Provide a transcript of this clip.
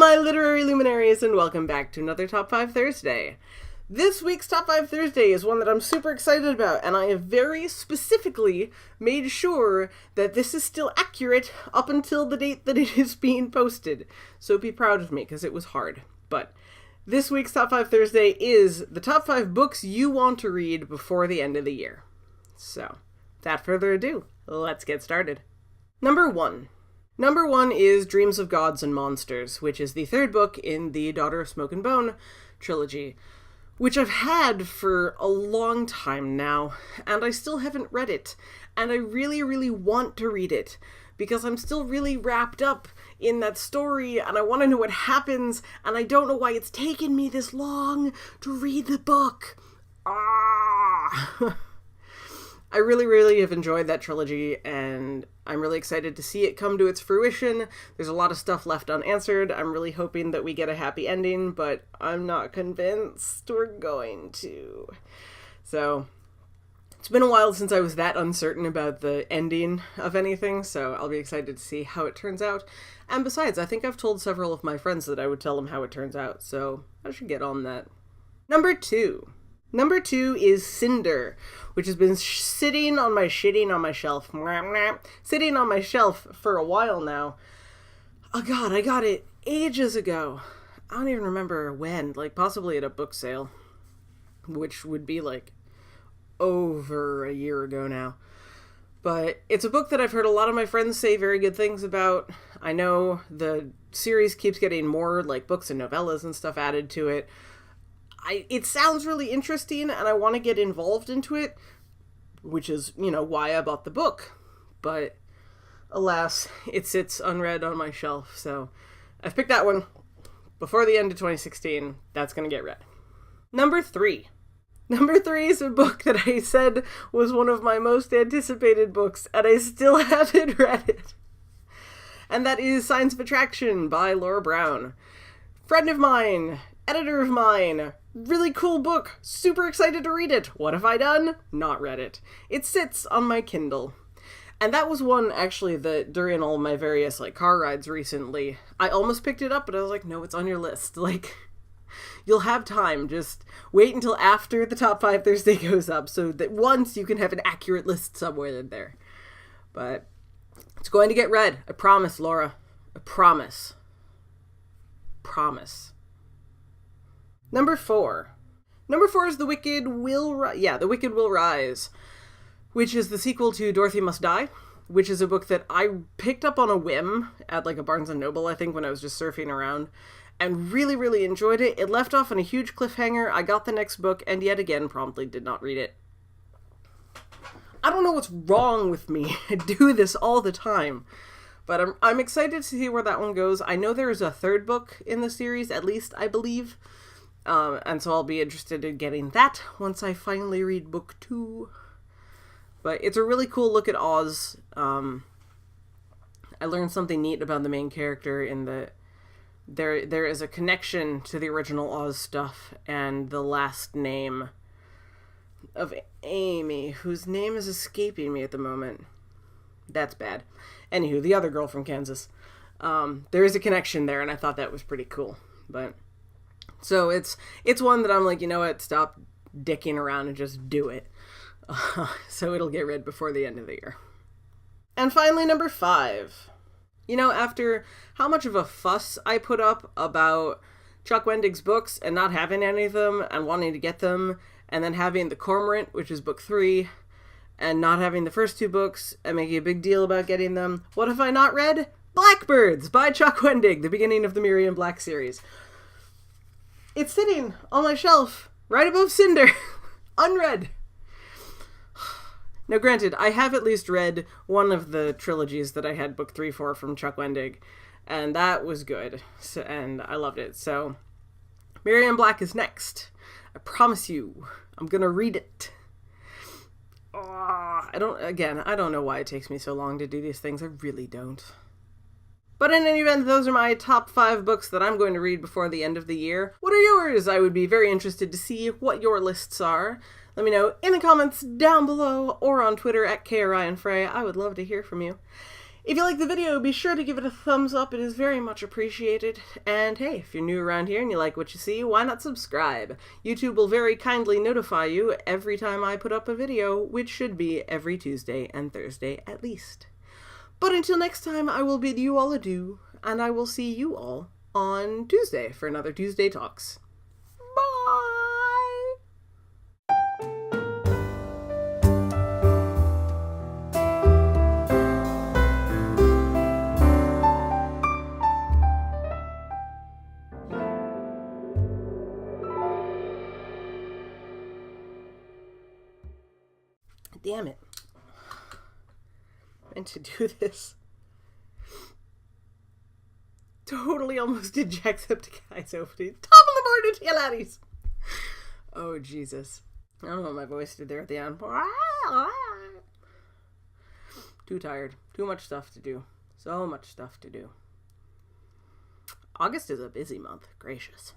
my literary luminaries, and welcome back to another Top 5 Thursday. This week's Top 5 Thursday is one that I'm super excited about, and I have very specifically made sure that this is still accurate up until the date that it is being posted. So be proud of me, because it was hard. But this week's Top 5 Thursday is the top 5 books you want to read before the end of the year. So, without further ado, let's get started. Number 1 is Dreams of Gods and Monsters, which is the third book in the Daughter of Smoke and Bone trilogy, which I've had for a long time now, and I still haven't read it, and I really, really want to read it, because I'm still really wrapped up in that story, and I want to know what happens, and I don't know why it's taken me this long to read the book. I really, really have enjoyed that trilogy, and I'm really excited to see it come to its fruition. There's a lot of stuff left unanswered. I'm really hoping that we get a happy ending, but I'm not convinced we're going to. So, it's been a while since I was that uncertain about the ending of anything, so I'll be excited to see how it turns out. And besides, I think I've told several of my friends that I would tell them how it turns out, so I should get on that. Number 2 is Cinder, which has been sitting on my shelf for a while now. Oh god, I got it ages ago. I don't even remember when, possibly at a book sale, which would be over a year ago now. But it's a book that I've heard a lot of my friends say very good things about. I know the series keeps getting more books and novellas and stuff added to it. It sounds really interesting, and I want to get involved into it, which is, why I bought the book. But, alas, it sits unread on my shelf, so I've picked that one. Before the end of 2016, that's going to get read. Number 3 is a book that I said was one of my most anticipated books, and I still haven't read it. And that is Signs of Attraction by Laura Brown. Friend of mine, editor of mine, really cool book, super excited to read it. What have I done? Not read it. It sits on my Kindle. And that was one, actually, that during all my various, car rides recently, I almost picked it up, but I was like, no, it's on your list. You'll have time. Just wait until after the Top 5 Thursday goes up, so that once you can have an accurate list somewhere in there. But it's going to get read. I promise, Laura. I promise. Promise. Number 4 is The Wicked Will Rise, which is the sequel to Dorothy Must Die, which is a book that I picked up on a whim at a Barnes & Noble, I think, when I was just surfing around, and really, really enjoyed it. It left off on a huge cliffhanger. I got the next book, and yet again promptly did not read it. I don't know what's wrong with me. I do this all the time. But I'm excited to see where that one goes. I know there is a third book in the series, at least, I believe. And so I'll be interested in getting that once I finally read book 2. But it's a really cool look at Oz. I learned something neat about the main character in that there is a connection to the original Oz stuff and the last name of Amy, whose name is escaping me at the moment. That's bad. Anywho, the other girl from Kansas. There is a connection there, and I thought that was pretty cool. But so it's one that I'm like, you know what, stop dicking around and just do it. So it'll get read before the end of the year. And finally, number 5. After how much of a fuss I put up about Chuck Wendig's books and not having any of them and wanting to get them, and then having The Cormorant, which is book 3, and not having the first 2 books and making a big deal about getting them, what have I not read? Blackbirds by Chuck Wendig, the beginning of the Marianne Black series. It's sitting on my shelf, right above Cinder, unread. Now granted, I have at least read one of the trilogies that I had book 3 for from Chuck Wendig, and that was good, and I loved it. So, Marianne Black is next. I promise you, I'm gonna read it. I don't know why it takes me so long to do these things. I really don't. But in any event, those are my top 5 books that I'm going to read before the end of the year. What are yours? I would be very interested to see what your lists are. Let me know in the comments down below or on Twitter at KRyanFrey. I would love to hear from you. If you like the video, be sure to give it a thumbs up. It is very much appreciated. And hey, if you're new around here and you like what you see, why not subscribe? YouTube will very kindly notify you every time I put up a video, which should be every Tuesday and Thursday at least. But until next time, I will bid you all adieu, and I will see you all on Tuesday for another Tuesday Talks. Bye! Damn it. I meant to do this. Totally almost did Jacksepticeye's opening. Top of the morning to you laddies. Oh, Jesus. I don't know what my voice did there at the end. Too tired. Too much stuff to do. So much stuff to do. August is a busy month. Gracious.